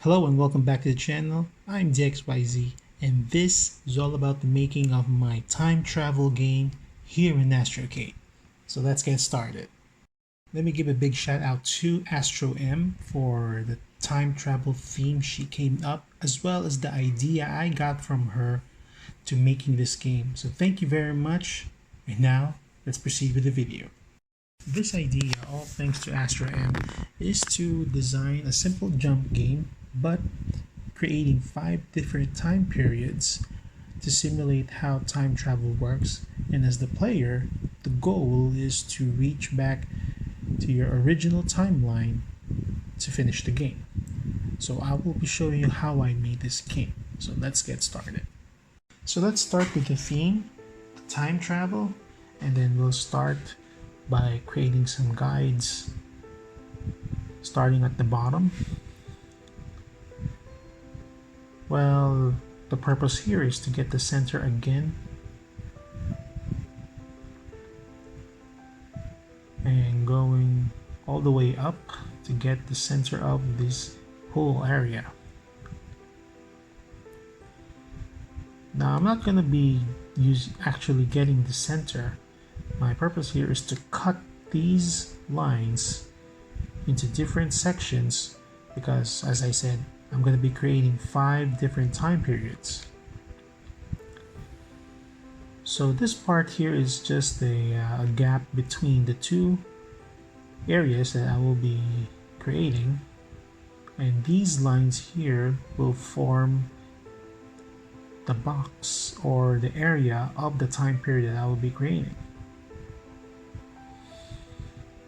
Hello and welcome back to the channel. I'm DXYZ and this is all about the making of my time travel game here in Astrocade. So let's get started. Let me give a big shout out to Astro M for the time travel theme she came up, as well as the idea I got from her to making this game. So thank you very much, and now let's proceed with the video. This idea, all thanks to Astro M, is to design a simple jump game but creating 5 different time periods to simulate how time travel works, and as the player, the goal is to reach back to your original timeline to finish the game. So I will be showing you how I made this game. So let's get started. So let's start with the theme, time travel, and then we'll start by creating some guides starting at the bottom. Well, the purpose here is to get the center again and going all the way up to get the center of this whole area. Now I'm not going to be actually getting the center. My purpose here is to cut these lines into different sections because, as I said, I'm going to be creating 5 different time periods. So this part here is just a gap between the 2 areas that I will be creating, and these lines here will form the box or the area of the time period that I will be creating.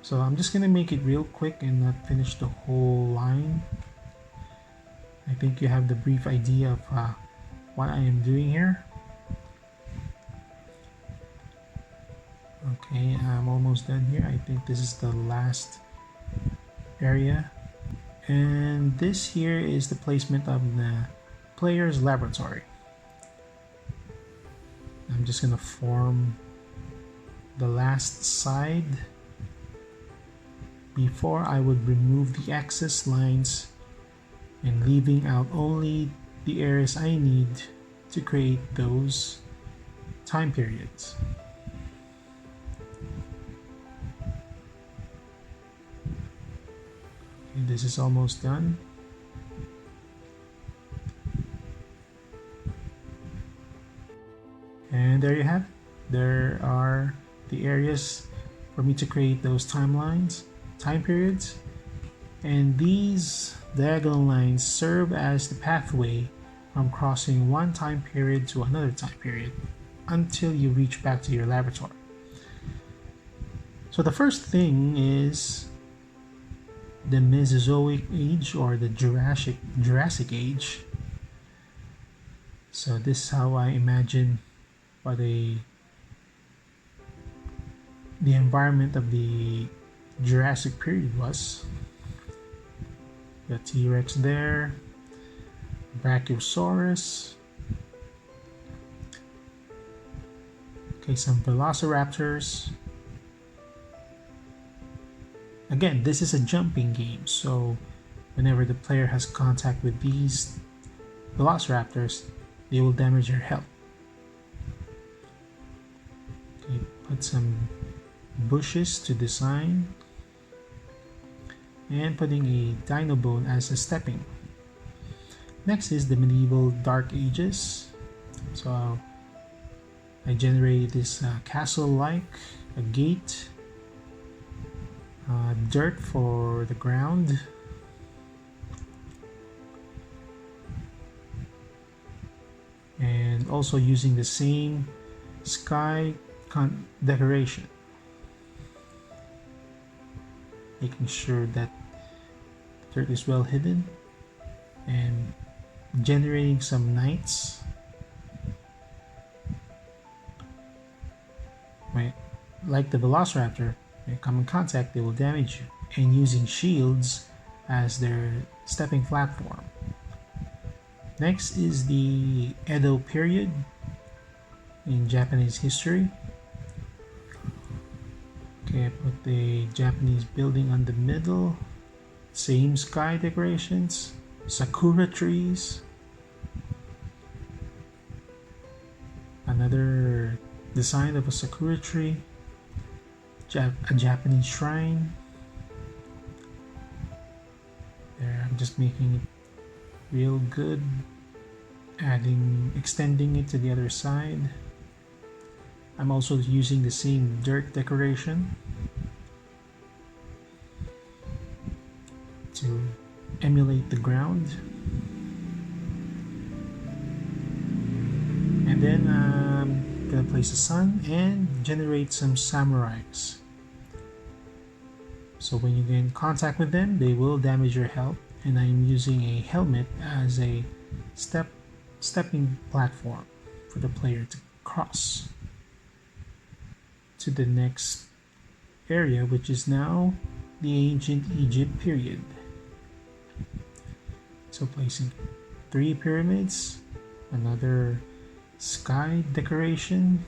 So I'm just going to make it real quick and not finish the whole line. I think you have the brief idea of what I am doing here. Okay, I'm almost done here. I think this is the last area. And this here is the placement of the player's laboratory. I'm just going to form the last side before I would remove the excess lines and leaving out only the areas I need to create those time periods. Okay, this is almost done. And there you have it. There are the areas for me to create those timelines, time periods, and these diagonal lines serve as the pathway from crossing one time period to another time period until you reach back to your laboratory. So the first thing is the Mesozoic age or the Jurassic age. So this is how I imagine what the environment of the Jurassic period was. The T-Rex there, Brachiosaurus, okay, some Velociraptors. Again, this is a jumping game, so whenever the player has contact with these Velociraptors, they will damage your health. Okay, put some bushes to design, and putting a dino bone as a stepping. Next is the medieval dark ages. So I generated this castle like a gate, dirt for the ground, and also using the same sky decoration, making sure that the dirt is well hidden, and generating some knights. Right, like the Velociraptor, when you come in contact, they will damage you, and using shields as their stepping platform. Next is the Edo period in Japanese history. Okay, I put the Japanese building on the middle, same sky decorations, sakura trees, another design of a sakura tree, a Japanese shrine. There, I'm just making it real good, extending it to the other side. I'm also using the same dirt decoration to emulate the ground. And then I'm gonna place the sun and generate some samurais. So when you get in contact with them, they will damage your health, and I'm using a helmet as a stepping platform for the player to cross to the next area, which is now the ancient Egypt period. So placing 3 pyramids, another sky decoration.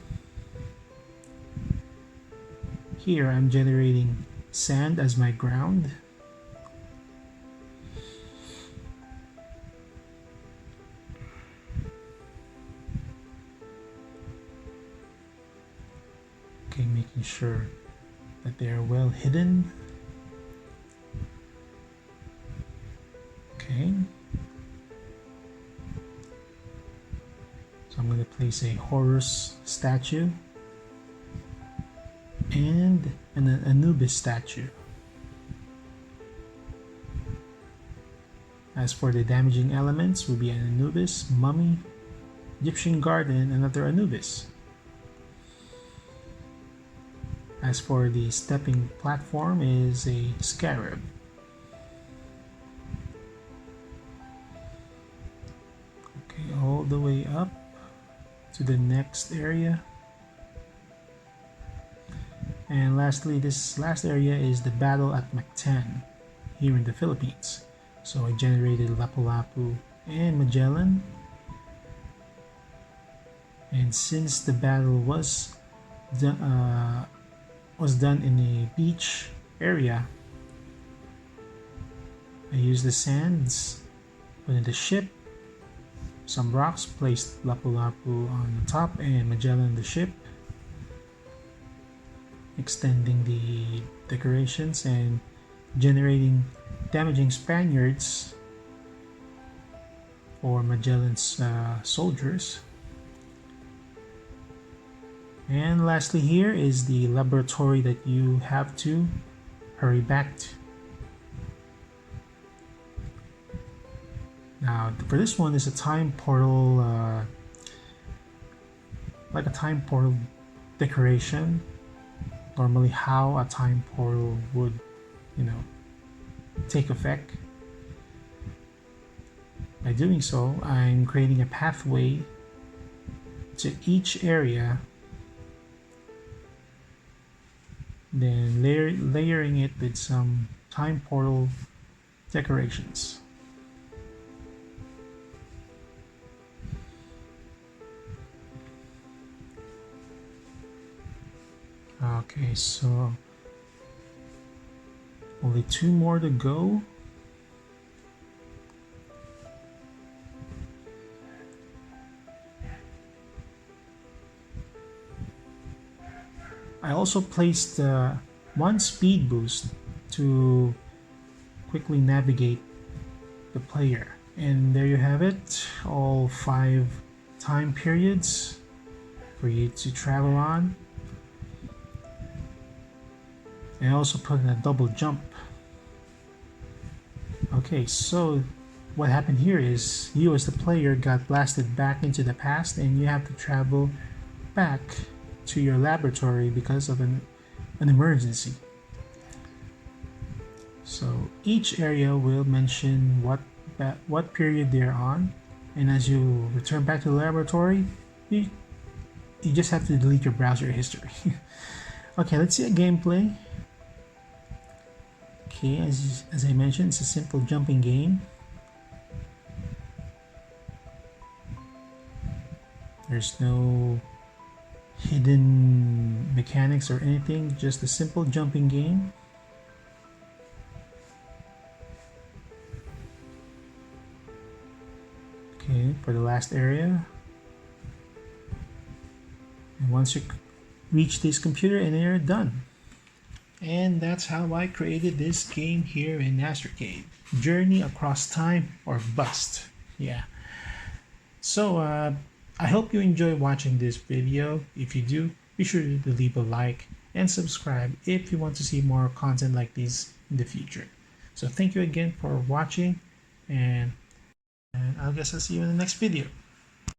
Here I'm generating sand as my ground. Okay, making sure that they are well hidden. Okay. So I'm going to place a Horus statue and an Anubis statue. As for the damaging elements, will be an Anubis, mummy, Egyptian garden, another Anubis. As for the stepping platform is a scarab. Okay, all the way up to the next area. And lastly, this last area is the battle at Mactan here in the Philippines. So I generated Lapu-Lapu and Magellan. And since the battle was done in a beach area, I used the sands, put in the ship, some rocks, placed Lapu-Lapu on the top and Magellan the ship, extending the decorations and generating damaging Spaniards for Magellan's soldiers. And lastly, here is the laboratory that you have to hurry back to. Now, for this one is a time portal, like a time portal decoration. Normally, how a time portal would, take effect. By doing so, I'm creating a pathway to each area, then layering it with some time portal decorations. Okay, so only 2 more to go. I also placed 1 speed boost to quickly navigate the player. And there you have it, all 5 time periods for you to travel on. And I also put in a double jump. Okay, so what happened here is you as the player got blasted back into the past, and you have to travel back to your laboratory because of an emergency. So each area will mention what period they're on, and as you return back to the laboratory, you just have to delete your browser history. Okay, let's see a gameplay. Okay, as I mentioned, it's a simple jumping game. There's no hidden mechanics or anything, just a simple jumping game. Okay, for the last area. And once you reach this computer and you're done. And that's how I created this game here in Astrocade. Journey across time or bust. Yeah. So I hope you enjoy watching this video. If you do, be sure to leave a like and subscribe if you want to see more content like this in the future. So thank you again for watching, and I guess I'll see you in the next video.